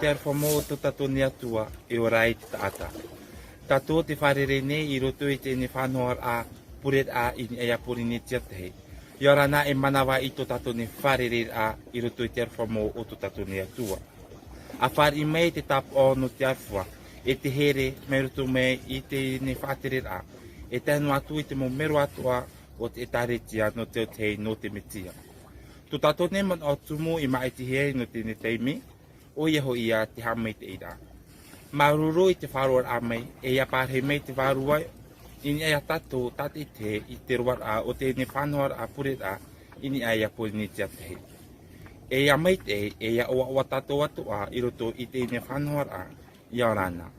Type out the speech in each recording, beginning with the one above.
te arwhamo o tato ni atua e o rai te taata. Tato te wharere nei I roto I te ne whanoar a puret a I ea puri ni tiatehe. Iora na e manawa I to tato ne wharere a I roto I te arwhamo o tato ni atua. A whari mei te tap o no te arwha e te here me roto mei I te ne whatere a. E tēnu atu I te mo mero atua o te taretia no te otei no te metia. Tu tato ne man o tumu I mai te hei no te ne teimi, o iaho ia te hamei te ira. Maruru I te wharoar a mei, e ia pārhe mei te wharua, ini aia tato tate te I te roar a o te ne whanoar a puret a, ini aia puri ni tia te hei. E ia mei te, e ia oa tato atu a, I roto I te ne whanoar a, ia rana.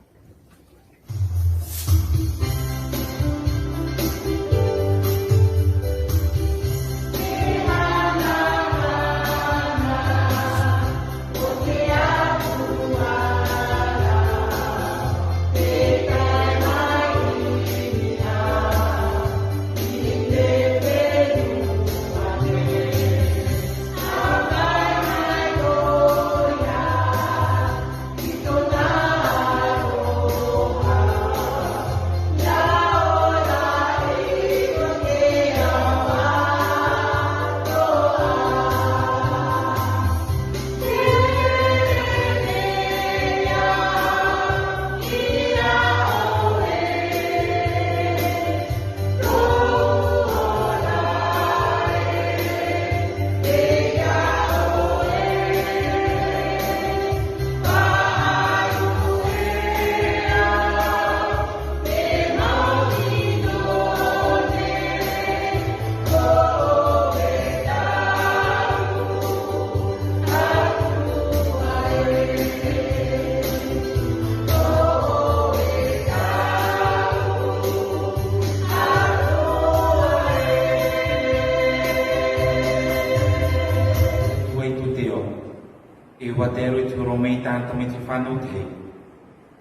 Watero I te romei tanta me te whanu te.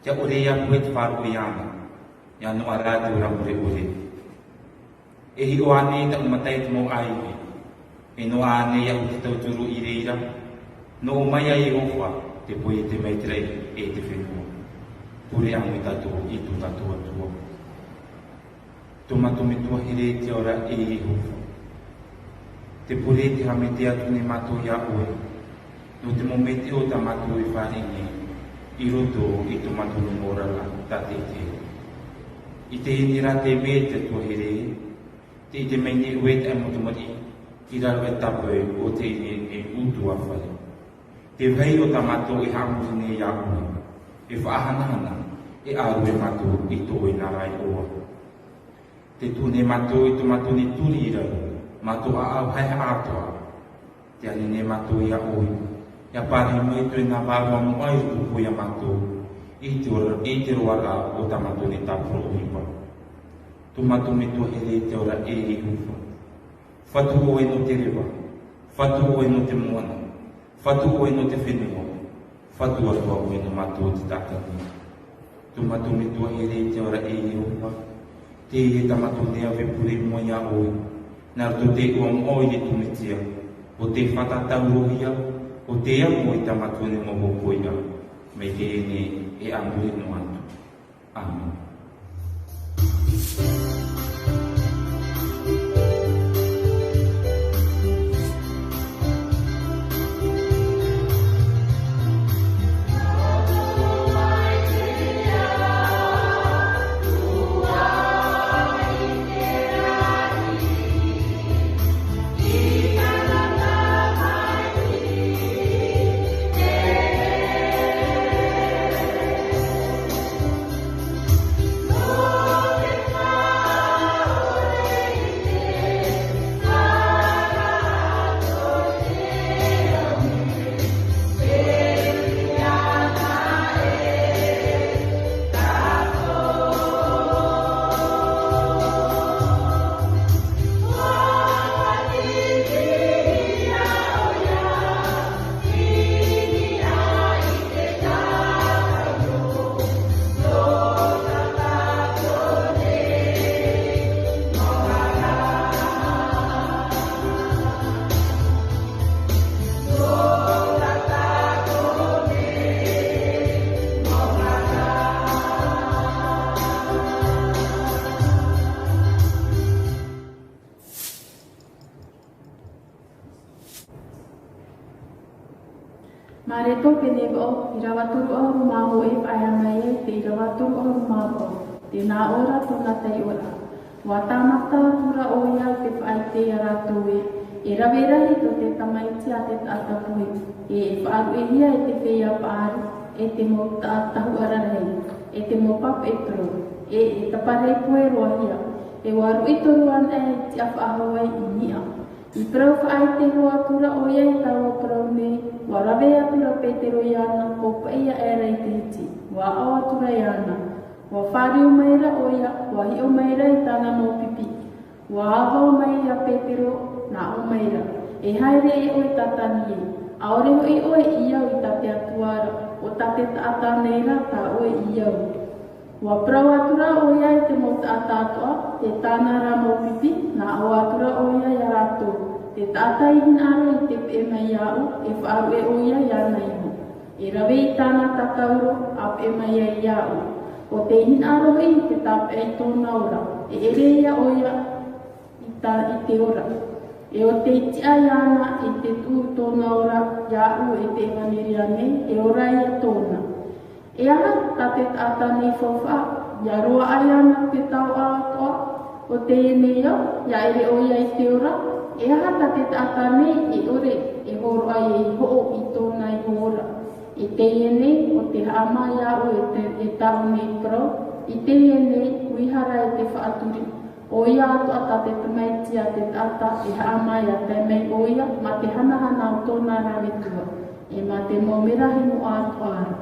Tia ure ia pue te wharu I ana. Ia no aratu ra ure ure. E hi o ane ta umatai te mo aiwi. E no ane ia u te tauturu I reira. No o mai ai ofa te pue te meitrei e te whenua. Pure amu I tatu I tu tatu atua. Tumatumi tua here te ora e I hofa. Te pure te hame te atu ne mato ia ue. No te momenti o ta matu I wharingi, I roto I tu matu no mora la tate te. I te inira te me te tuahere, te I te meni ue te amutumari, I raro e tapoe o te ini e utu a whare. Te vei o ta matu I hamutine I aue, e whaahanahana, e aru e matu I to e narai oa. Te tune matu I tu matu ni turi I raro, matu a au hai atoa, te anine matu I a oi. Ia pari mai tu na bawa mai tu ia matu I te roara o tamatu ni tapro uipa. Tu matu me tu hele te ora e I ufa. Fatu o e no te rewa, fatu o e no te moana, fatu o e no te whenua, fatu a tua o e no matu te takati. Tu matu me tu hele te ora e I ufa. Te e tamatu nea vepure moa ia oi. Nara tu te uam oi e tu metia, o te whatatau rohia, o te amo I tamatu ne mo hokoia, me te ene e ambure no atu. Amen. penebo, irawaturu o rumaho e ayamaye, te irawaturu o rumaho, te na ora tona tai ora. Watamata tura oia te whaite aratue, e rawerahi to te tamaiti a te tatapui, e whaaru e hia e te whea paaru, e te mo tahu ararei, e te mo pap e toro, e tapare pue roahia, e waru i toruan e ti a whaahawai i nia. I prau whaite roa tura oia e taua prau nei, wa rawea tura petero iana, o paia e rei te iti, wa awa tura iana. Wa whare o maira oia, wa hi o maira i tana mō pipi. Wa awa o maira petero na o maira. E haere e oi tatani e. Aore ho i oe iau i tate atuara, o tate taata neira ta oe iau. Wa prau atura oia i te mō taata atua, te tāna ra mō pipi, na o atura oia i arato. Te taata i hinare i te pe mai iau, e whaaru e oia i ana iho. E rawe i tāna takauro, a pe mai iau. O te hinaro e te tape e tōna ora, e ereia oia i te ora. E o te itia iana i te tū tōna ora, iau e te evaneriane, e ora ia tōna. E aha, ta te tata nei whawha, ia roa aiana te tau atoa, o te eneo, ia ere oia i te ora. E aha, ta te tata nei e ore, e horo ai e ho'o i tōna i hora. I te iene, o te hama iau e tau nei prau, i te iene, uihara e te whaaturi. O ia atu ata te tamaiti a te tata e hama ia te mei oia, ma te hanahana o tōna rawetua, e ma te mōmerahi mo atu ara.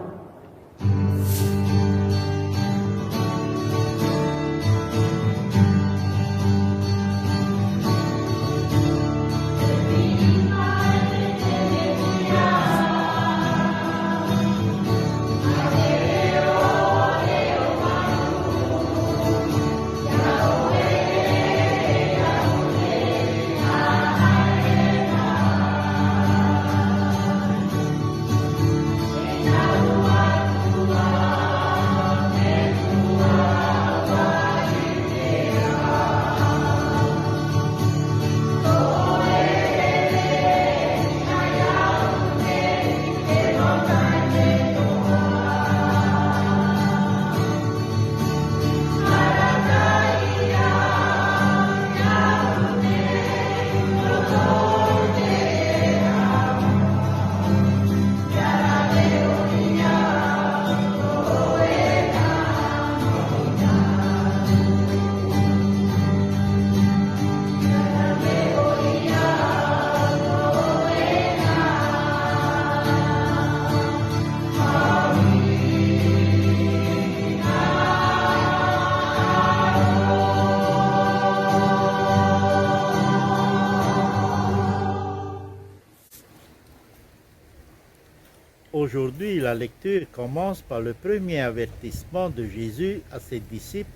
Aujourd'hui, la lecture commence par le premier avertissement de Jésus à ses disciples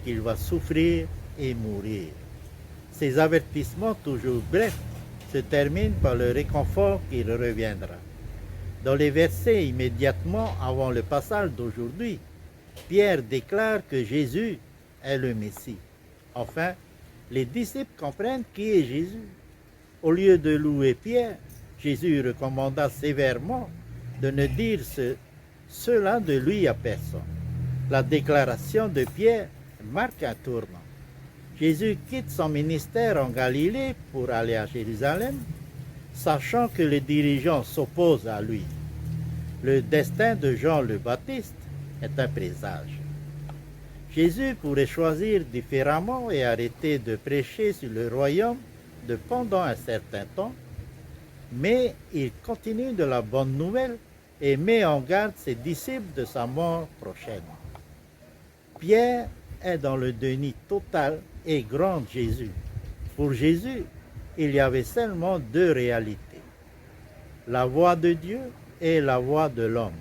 qu'il va souffrir et mourir. Ces avertissements, toujours brefs, se terminent par le réconfort qu'il reviendra. Dans les versets immédiatement avant le passage d'aujourd'hui, Pierre déclare que Jésus est le Messie. Enfin, les disciples comprennent qui est Jésus. Au lieu de louer Pierre, Jésus recommanda sévèrement de ne dire cela de lui à personne. La déclaration de Pierre marque un tournant. Jésus quitte son ministère en Galilée pour aller à Jérusalem, sachant que les dirigeants s'opposent à lui. Le destin de Jean le Baptiste est un présage. Jésus pourrait choisir différemment et arrêter de prêcher sur le royaume pendant un certain temps, mais il continue de la bonne nouvelle et met en garde ses disciples de sa mort prochaine. Pierre est dans le déni total et gronde Jésus. Pour Jésus, il y avait seulement deux réalités, la voix de Dieu et la voix de l'homme.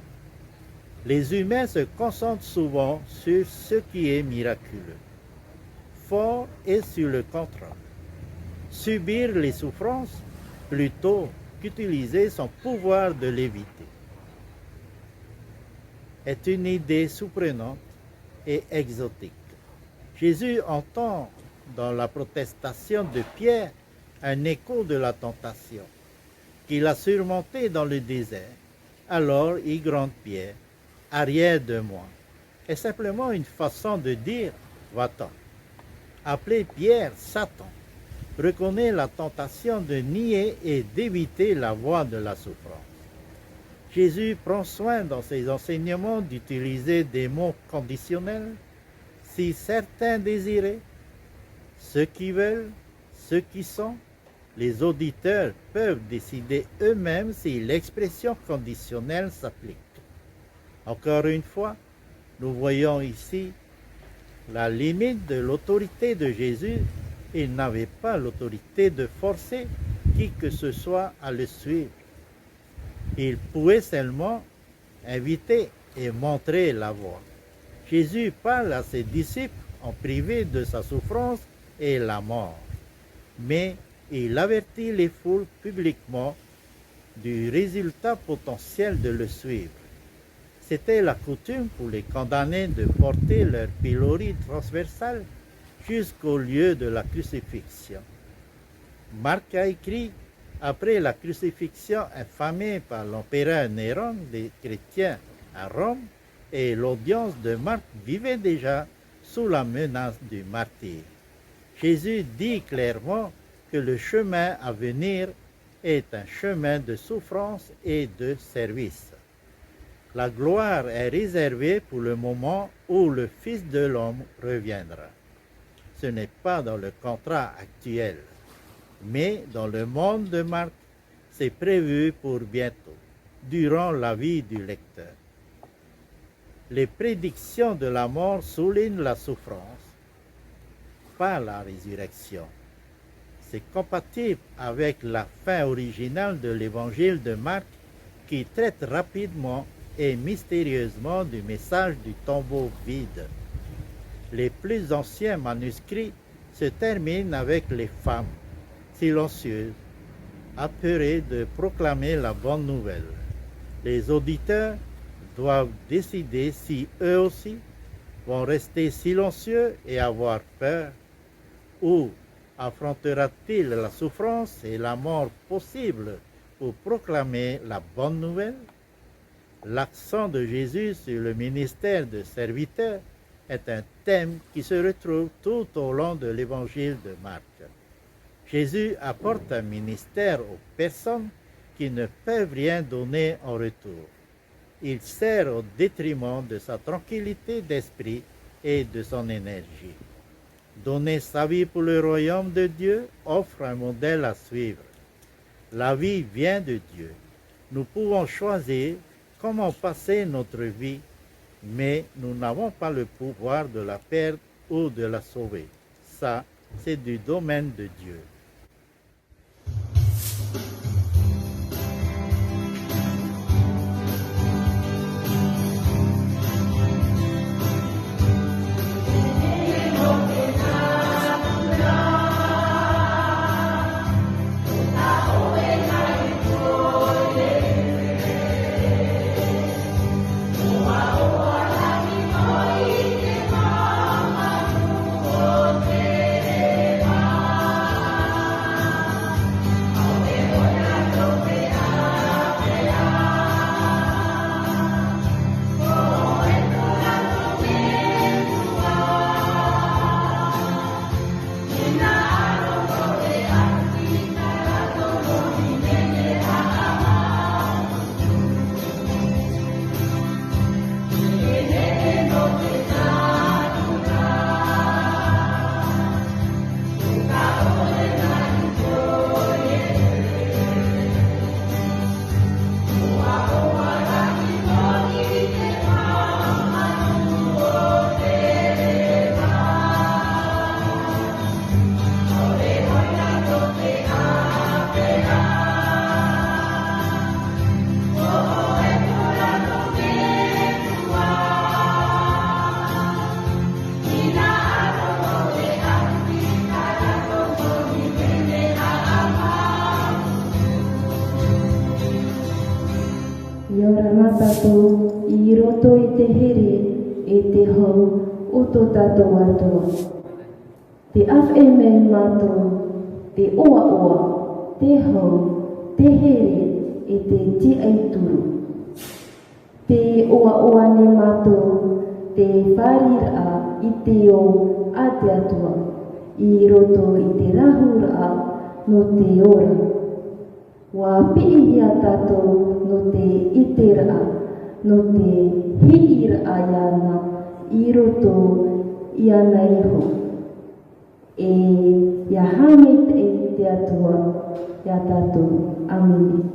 Les humains se concentrent souvent sur ce qui est miraculeux, fort et sur le contraire. Subir les souffrances plutôt qu'utiliser son pouvoir de l'éviter est une idée surprenante et exotique. Jésus entend dans la protestation de Pierre un écho de la tentation qu'il a surmontée dans le désert, alors y grande pierre, arrière de moi, est simplement une façon de dire va-t'en. Appeler Pierre Satan reconnaît la tentation de nier et d'éviter la voie de la souffrance. Jésus prend soin dans ses enseignements d'utiliser des mots conditionnels. Si certains désiraient, ceux qui veulent, ceux qui sont, les auditeurs peuvent décider eux-mêmes si l'expression conditionnelle s'applique. Encore une fois, nous voyons ici la limite de l'autorité de Jésus. Il n'avait pas l'autorité de forcer qui que ce soit à le suivre. Il pouvait seulement inviter et montrer la voie. Jésus parle à ses disciples en privé de sa souffrance et la mort, mais il avertit les foules publiquement du résultat potentiel de le suivre. C'était la coutume pour les condamnés de porter leur pilori transversal jusqu'au lieu de la crucifixion. Marc a écrit: après la crucifixion infamée par l'empereur Néron des chrétiens à Rome, et l'audience de Marc vivait déjà sous la menace du martyre. Jésus dit clairement que le chemin à venir est un chemin de souffrance et de service. La gloire est réservée pour le moment où le Fils de l'homme reviendra. Ce n'est pas dans le contrat actuel, mais dans le monde de Marc, c'est prévu pour bientôt, durant la vie du lecteur. Les prédictions de la mort soulignent la souffrance, pas la résurrection. C'est compatible avec la fin originale de l'évangile de Marc qui traite rapidement et mystérieusement du message du tombeau vide. Les plus anciens manuscrits se terminent avec les femmes silencieuses, apeurées de proclamer la bonne nouvelle. Les auditeurs doivent décider si eux aussi vont rester silencieux et avoir peur, ou affrontera-t-il la souffrance et la mort possible pour proclamer la bonne nouvelle? L'accent de Jésus sur le ministère de serviteur est un thème qui se retrouve tout au long de l'évangile de Marc. Jésus apporte un ministère aux personnes qui ne peuvent rien donner en retour. Il sert au détriment de sa tranquillité d'esprit et de son énergie. Donner sa vie pour le royaume de Dieu offre un modèle à suivre. La vie vient de Dieu. Nous pouvons choisir comment passer notre vie, mais nous n'avons pas le pouvoir de la perdre ou de la sauver. Ça, c'est du domaine de Dieu. Tato I roto I te here e te hau o tō tātou atua. Te awhe me mātou, te oa oa, te hau, te here e te ti ai turu. oa oa ne mātou te wharira i te o a te atua, i roto i te rahura no te ora. Wa piihia tātou no te itera, no te hiira iana i roto i ana iho. E ia hangit e te atua, ia tātou. Amen.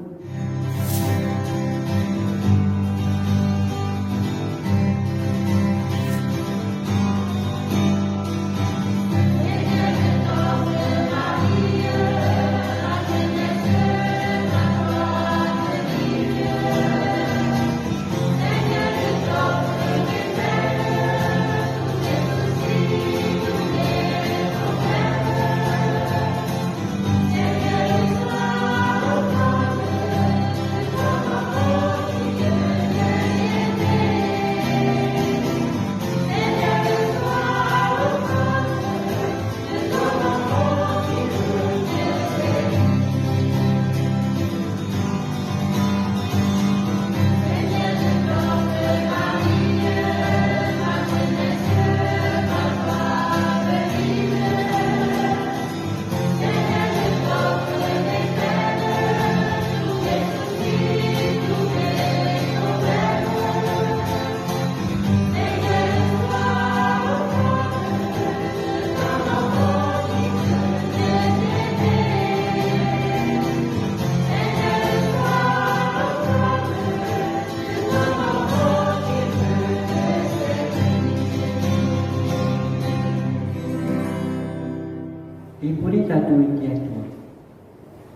Ipuri tatu iti atua.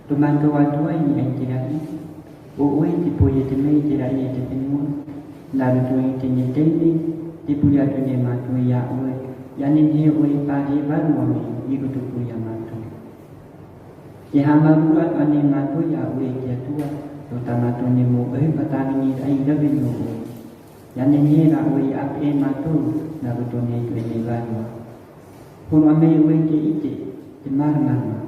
Tumanto atua ini ai tirai. O oi tipo ye te mei tirai ye te penua. Lalu tu iti ni teini. Tipuri atu ne matu ya oi. Yani ni oi pari baru ame. Iku tupu ya matu. Ye hamaru atu ane matu ya oi ti atua. Tota matu ne mo oi patami ni ai dabi no oi. Yani ni la oi ape matu. Lalu tu ne tu iti baru. Pun ame oi ke iti. Te marama.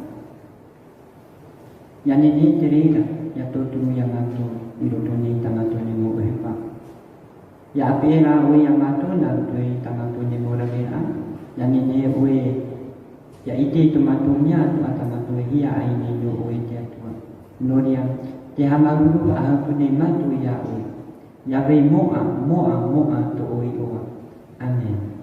Yani ni te reira, ya totunu ya mato, i roto ni tamato ni mo hepa. Ya apera oe ya mato na roto i tamato ni mo ravera. Yani ni oe, ya ite tomato nia tu atamato hia ai ni yo oe te atua. Noria, te hamaruru a hatu ni mato ya oe. Ya vei moa to oe oa. Amen.